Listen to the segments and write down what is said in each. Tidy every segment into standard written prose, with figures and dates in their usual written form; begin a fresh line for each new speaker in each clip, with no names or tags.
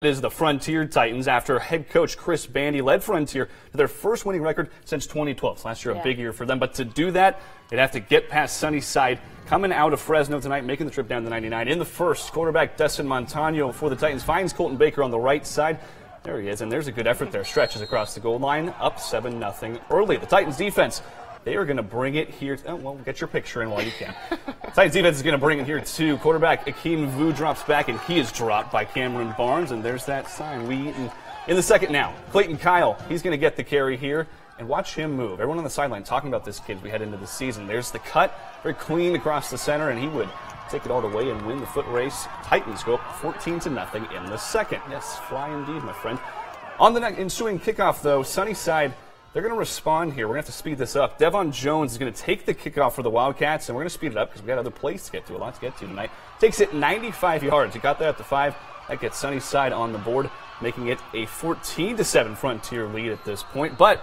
It is the Frontier Titans after head coach Chris Bandy led Frontier to their first winning record since 2012. Last year, a big year for them. But to do that, they'd have to get past Sunnyside, coming out of Fresno tonight, making the trip down to 99. In the first, quarterback Destin Montano for the Titans finds Colton Baker on the right side. There he is, and there's a good effort there. Stretches across the goal line, up 7-0 early. The Titans defense, they are going to bring it here. Oh, well, get your picture in while you can. Titans defense is going to bring it here too. Quarterback Akeem Vu drops back, and he is dropped by Cameron Barnes, and there's that sign. In the second now, Clayton Kyle, he's going to get the carry here, and watch him move. Everyone on the sideline talking about this kid as we head into the season. There's the cut, very clean across the center, and he would take it all the way and win the foot race. Titans go up 14-0 in the second. Yes, fly indeed, my friend. On the ensuing kickoff, though, Sunnyside, they're going to respond here. We're going to have to speed this up. Devon Jones is going to take the kickoff for the Wildcats, and we're going to speed it up because we've got other plays to get to, a lot to get to tonight. Takes it 95 yards. He got that at the 5. That gets Sunnyside on the board, making it a 14-7 Frontier lead at this point. But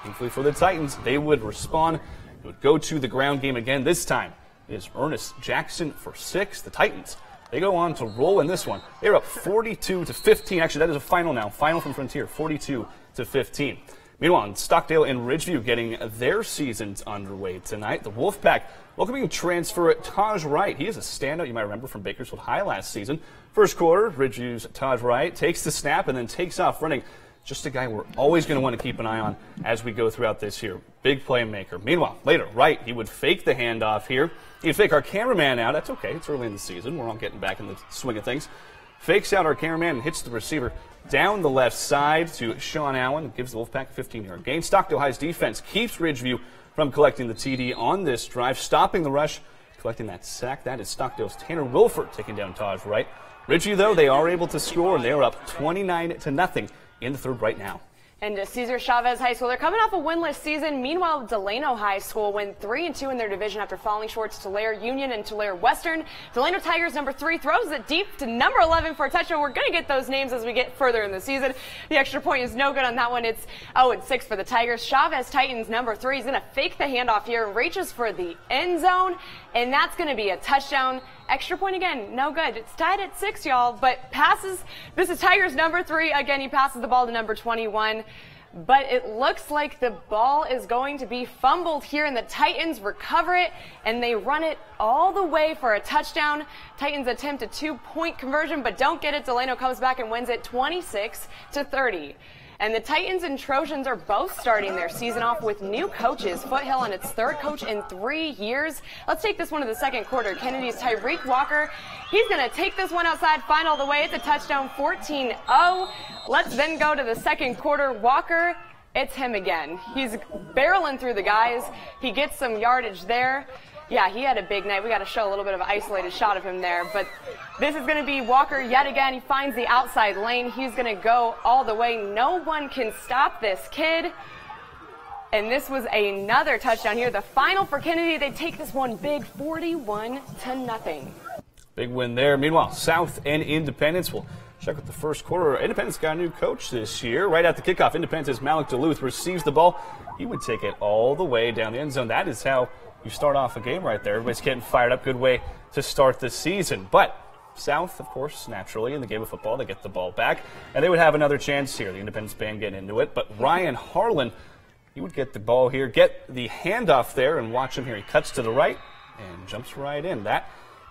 thankfully for the Titans, they would respond. It would go to the ground game again. This time it is Ernest Jackson for 6. The Titans, they go on to roll in this one. They're up 42-15. Actually, that is a final now. Final from Frontier, 42-15. Meanwhile, in Stockdale and Ridgeview getting their seasons underway tonight. The Wolfpack welcoming transfer Taj Wright. He is a standout you might remember from Bakersfield High last season. First quarter, Ridgeview's Taj Wright takes the snap and then takes off running. Just a guy we're always going to want to keep an eye on as we go throughout this year. Big playmaker. Meanwhile, later, Wright, he would fake the handoff here. He'd fake our cameraman out. That's okay. It's early in the season. We're all getting back in the swing of things. Fakes out our cameraman and hits the receiver down the left side to Sean Allen. Gives the Wolfpack a 15-yard gain. Stockdale High's defense keeps Ridgeview from collecting the TD on this drive, stopping the rush, collecting that sack. That is Stockdale's Tanner Wilford taking down Taj Wright. Ridgeview, though, they are able to score, and they are up 29-0 in the third right now.
And Cesar Chavez High School, they're coming off a winless season. Meanwhile, Delano High School went 3-2 in their division after falling short to Tulare Union and Tulare Western. Delano Tigers, number 3, throws it deep to number 11 for a touchdown. We're going to get those names as we get further in the season. The extra point is no good on that one. It's 0-6 for the Tigers. Chavez Titans, number 3, is going to fake the handoff here, reaches for the end zone, and that's going to be a touchdown. Extra point again, no good. It's tied at 6, y'all, but passes. This is Tigers number 3. Again, he passes the ball to number 21. But it looks like the ball is going to be fumbled here, and the Titans recover it, and they run it all the way for a touchdown. Titans attempt a 2-point conversion, but don't get it. Delano comes back and wins it 26-30. And the Titans and Trojans are both starting their season off with new coaches. Foothill on its 3rd coach in 3 years. Let's take this one to the second quarter. Kennedy's Tyreek Walker, he's going to take this one outside, find all the way. It's a touchdown, 14-0. Let's then go to the second quarter. Walker, it's him again. He's barreling through the guys. He gets some yardage there. Yeah, he had a big night. We got to show a little bit of an isolated shot of him there. But this is going to be Walker yet again. He finds the outside lane. He's going to go all the way. No one can stop this kid. And this was another touchdown here. The final for Kennedy. They take this one big, 41-0.
Big win there. Meanwhile, South and Independence will check with the first quarter. Independence got a new coach this year. Right at the kickoff, Independence Malik Duluth receives the ball. He would take it all the way down the end zone. That is how you start off a game right there. Everybody's getting fired up. Good way to start the season. But South, of course, naturally, in the game of football, they get the ball back. And they would have another chance here. The Independence band getting into it. But Ryan Harlan, he would get the ball here, get the handoff there, and watch him here. He cuts to the right and jumps right in. That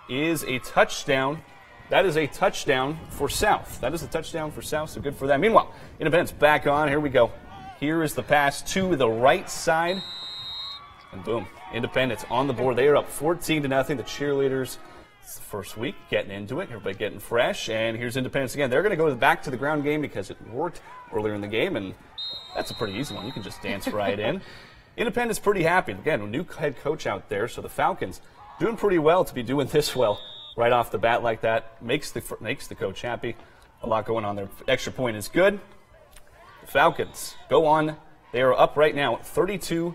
is a touchdown. That is a touchdown for South. That is a touchdown for South, so good for them. Meanwhile, Independence back on. Here we go. Here is the pass to the right side. And boom, Independence on the board. They are up 14-0. The cheerleaders, it's the first week, getting into it. Everybody getting fresh. And here's Independence again. They're going to go back to the ground game because it worked earlier in the game. And that's a pretty easy one. You can just dance right in. Independence pretty happy. Again, a new head coach out there. So the Falcons doing pretty well to be doing this well right off the bat like that. Makes the coach happy. A lot going on there. Extra point is good. The Falcons go on. They are up right now 32-14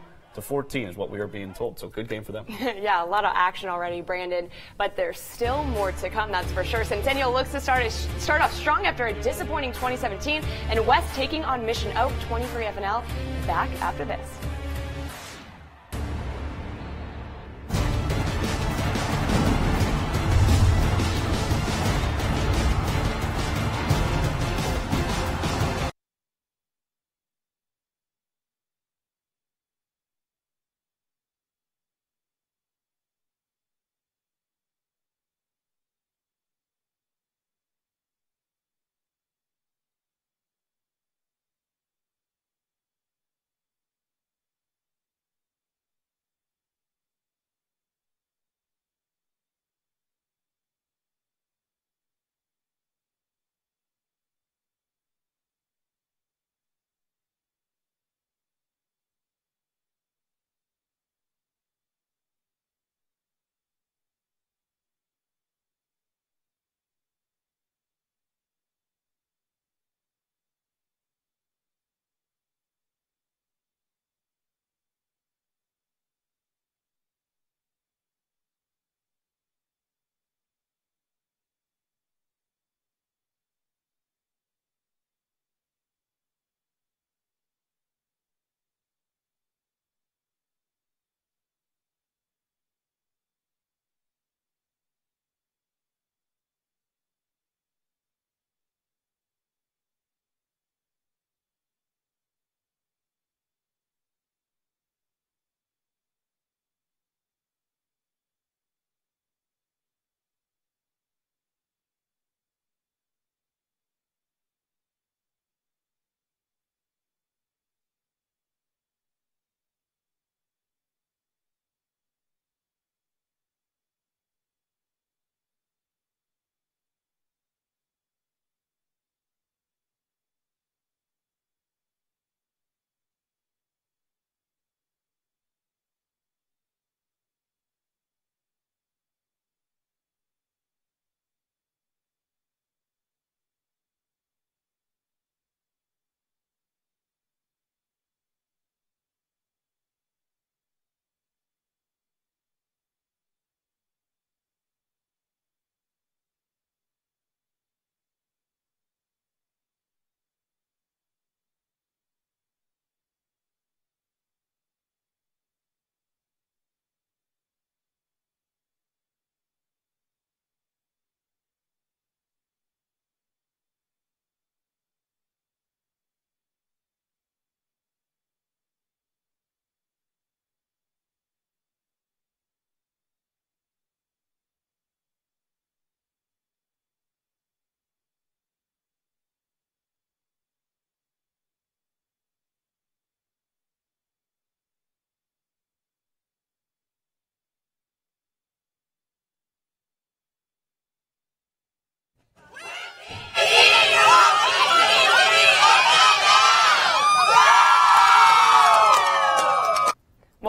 is what we are being told. So good game for them.
Yeah, a lot of action already, Brandon. But there's still more to come, that's for sure. Centennial looks to start off strong after a disappointing 2017. And West taking on Mission Oak, 23 FNL. Back after this.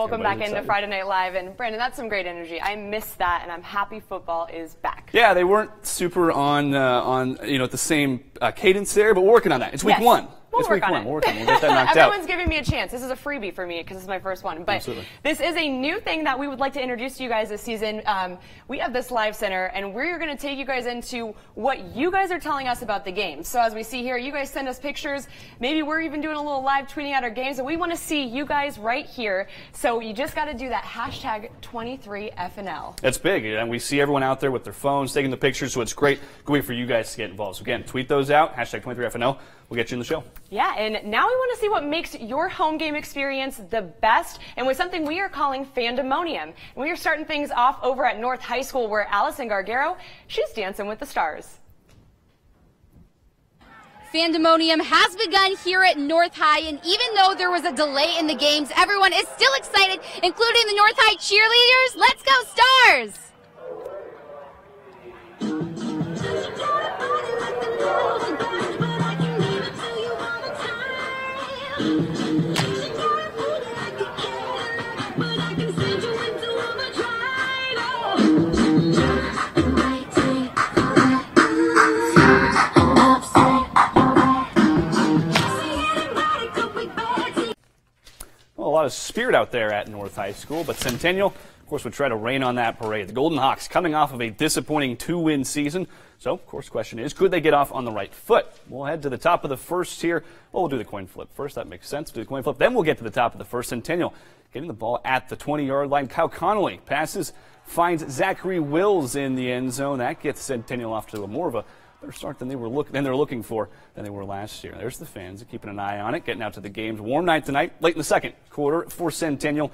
Welcome back into Friday Night Live. And Brandon, that's some great energy. I missed that, and I'm happy football is back.
Yeah, they weren't super on the same cadence there, but we're working on that. It's week one.
We'll work on it.
We'll get that knocked out.
Everyone's giving me a chance. This is a freebie for me because this is my first one. But
Absolutely.
This is a new thing that we would like to introduce to you guys this season. We have this live center, and we're going to take you guys into what you guys are telling us about the game. So as we see here, you guys send us pictures. Maybe we're even doing a little live tweeting out our games, and we want to see you guys right here. So you just got to do that hashtag 23FNL.
That's big, and we see everyone out there with their phones taking the pictures, so it's great. Good way for you guys to get involved. So again, tweet those out, hashtag 23FNL. We'll get you in the show.
Yeah, and now we want to see what makes your home game experience the best, and with something we are calling Fandemonium. And we are starting things off over at North High School, where Allison Gargaro, she's dancing with the stars.
Fandemonium has begun here at North High, and even though there was a delay in the games, everyone is still excited, including the North High cheerleaders. Let's go Stars!
Well, a lot of spirit out there at North High School, but Centennial, of course, would try to rain on that parade. The Golden Hawks coming off of a disappointing 2-win season. So, of course, the question is, could they get off on the right foot? We'll head to the top of the first here. Well, we'll do the coin flip first. That makes sense. We'll do the coin flip. Then we'll get to the top of the first. Centennial getting the ball at the 20-yard line. Kyle Connolly passes, finds Zachary Wills in the end zone. That gets Centennial off to more of a better start than they were looking for than they were last year. There's the fans keeping an eye on it, getting out to the games. Warm night tonight, late in the second quarter for Centennial.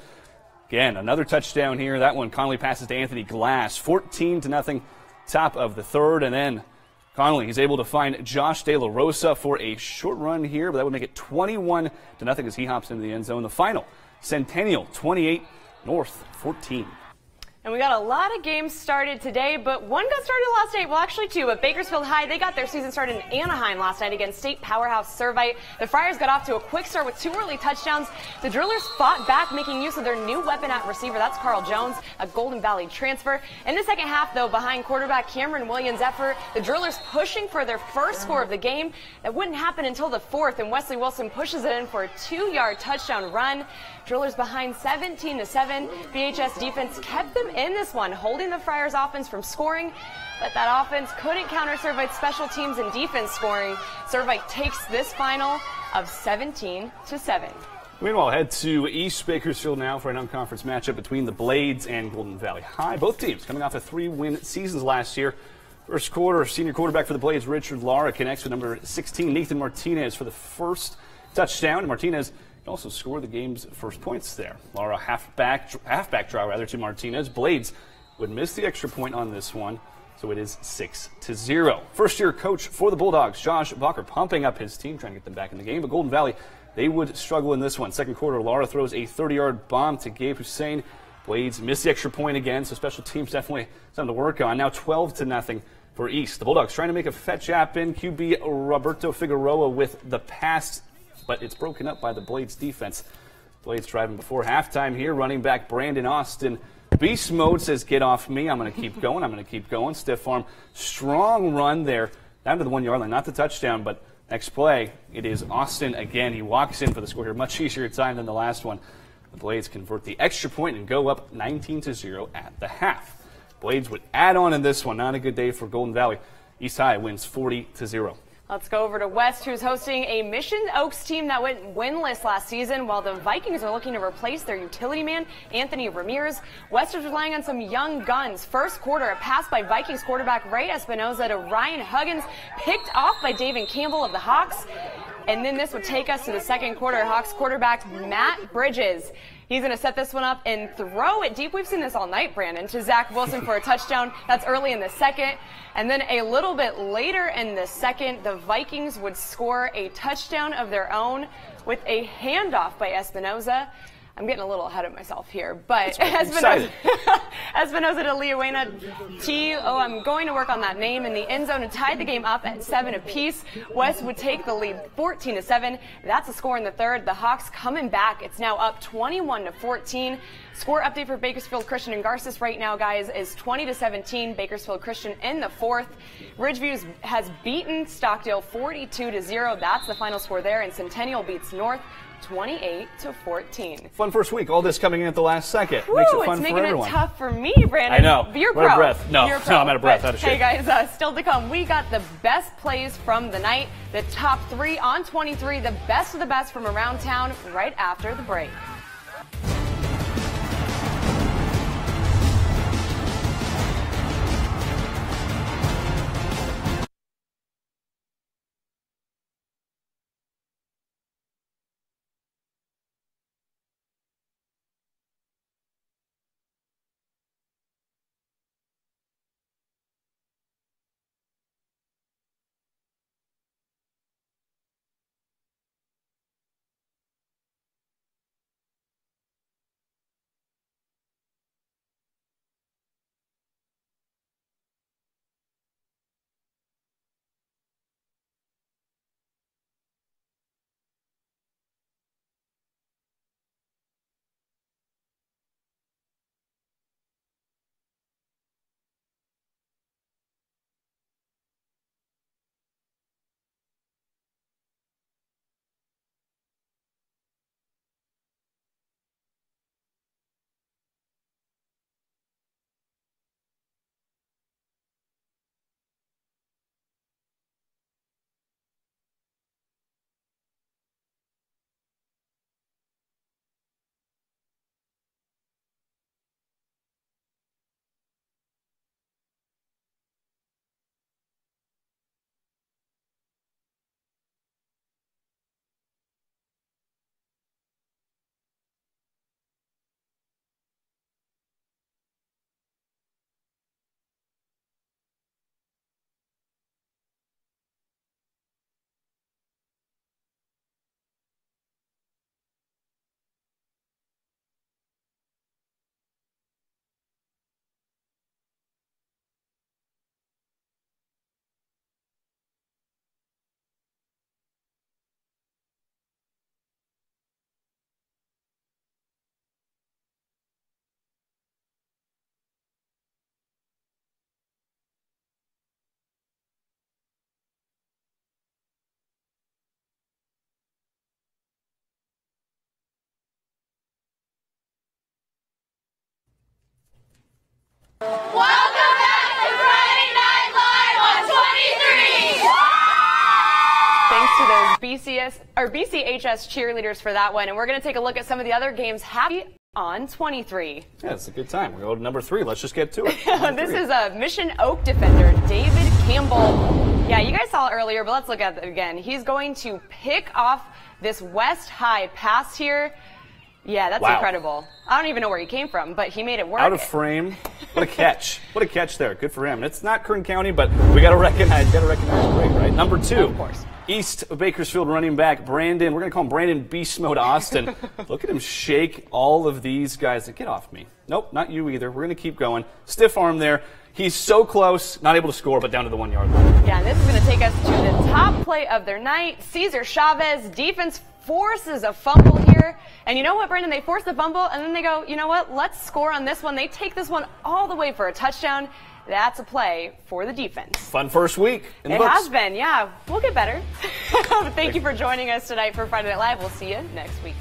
Again, another touchdown here. That one, Connolly passes to Anthony Glass, 14-0, top of the third, and then Connolly is able to find Josh De La Rosa for a short run here, but that would make it 21-0 as he hops into the end zone. The final, Centennial 28, North 14.
And we got a lot of games started today, but one got started last night. Well, actually two. But Bakersfield High, they got their season started in Anaheim last night against state powerhouse Servite. The Friars got off to a quick start with 2 early touchdowns. The Drillers fought back, making use of their new weapon at receiver. That's Carl Jones, a Golden Valley transfer. In the second half, though, behind quarterback Cameron Williams' effort, the Drillers pushing for their first score of the game. That wouldn't happen until the fourth, and Wesley Wilson pushes it in for a 2-yard touchdown run. Drillers behind 17-7. BHS defense kept them in this one, holding the Friars offense from scoring, but that offense couldn't counter Servite's special teams and defense scoring. Servite takes this final of 17-7.
Meanwhile, head to East Bakersfield now for an unconference matchup between the Blades and Golden Valley High. Both teams coming off of 3-win seasons last year. First quarter, senior quarterback for the Blades, Richard Lara, connects with number 16, Nathan Martinez, for the first touchdown. Martinez also scored the game's first points there. Lara halfback draw to Martinez. Blades would miss the extra point on this one, so it is 6-0. First-year coach for the Bulldogs, Josh Bacher, pumping up his team, trying to get them back in the game. But Golden Valley, they would struggle in this one. Second quarter, Lara throws a 30-yard bomb to Gabe Hussein. Blades miss the extra point again, so special teams definitely something to work on. Now 12-0 for East. The Bulldogs trying to make a fetch happen. QB Roberto Figueroa with the pass, but it's broken up by the Blades defense. Blades driving before halftime here. Running back Brandon Austin, beast mode, says, get off me. I'm going to keep going. I'm going to keep going. Stiff arm. Strong run there. Down to the 1-yard line. Not the touchdown, but next play, it is Austin again. He walks in for the score here. Much easier time than the last one. The Blades convert the extra point and go up 19-0 at the half. Blades would add on in this one. Not a good day for Golden Valley. East High wins 40-0.
Let's go over to West, who's hosting a Mission Oaks team that went winless last season, while the Vikings are looking to replace their utility man, Anthony Ramirez. West is relying on some young guns. First quarter, a pass by Vikings quarterback Ray Espinoza to Ryan Huggins, picked off by David Campbell of the Hawks. And then this would take us to the second quarter. Hawks quarterback Matt Bridges. He's going to set this one up and throw it deep. We've seen this all night, Brandon, to Zach Wilson for a touchdown. That's early in the second. And then a little bit later in the second, the Vikings would score a touchdown of their own with a handoff by Espinoza. I'm getting a little ahead of myself here, but Espinosa de Leeuwen T. Oh, I'm going to work on that name in the end zone and tied the game up at 7 apiece. West would take the lead 14-7. That's a score in the third. The Hawks coming back. It's now up 21-14. Score update for Bakersfield Christian and Garces right now, guys, is 20-17. Bakersfield Christian in the fourth. Ridgeview has beaten Stockdale 42-0. That's the final score there, and Centennial beats North 28-14.
Fun first week. All this coming in at the last second.
Woo,
Makes it fun
it's
for
making
everyone.
it tough for me, Brandon.
I know.
You're
We're out of
pro.
breath. No,
You're
no,
pro.
I'm out of breath.
But,
Out of shape.
hey, guys, still to come. We got the best plays from the night, the top 3 on 23, the best of the best from around town right after the break.
Welcome back to Friday Night Live on 23.
Thanks to those BCHS cheerleaders for that one, and we're going to take a look at some of the other games happening on 23.
Yeah, it's a good time. We're going to number 3. Let's just get to it.
This is a Mission Oak defender, David Campbell. Yeah, you guys saw it earlier, but let's look at it again. He's going to pick off this West High pass here. Yeah, that's incredible. I don't even know where he came from, but he made it work.
Out of frame. What a catch. What a catch there. Good for him. It's not Kern County, but we got to recognize the break, right? Number 2.
Of course.
East Bakersfield running back Brandon. We're going to call him Brandon Beast Mode Austin. Look at him shake all of these guys. Get off me. Nope, not you either. We're going to keep going. Stiff arm there. He's so close, not able to score, but down to the 1 yard line.
Yeah, and this is going to take us to the top play of their night. Cesar Chavez, defense forces a fumble here. And you know what, Brandon? They force the fumble, and then they go, you know what? Let's score on this one. They take this one all the way for a touchdown. That's a play for the defense.
Fun first week in the books.
It has been, yeah. We'll get better. Thank you for joining us tonight for Friday Night Live. We'll see you next week.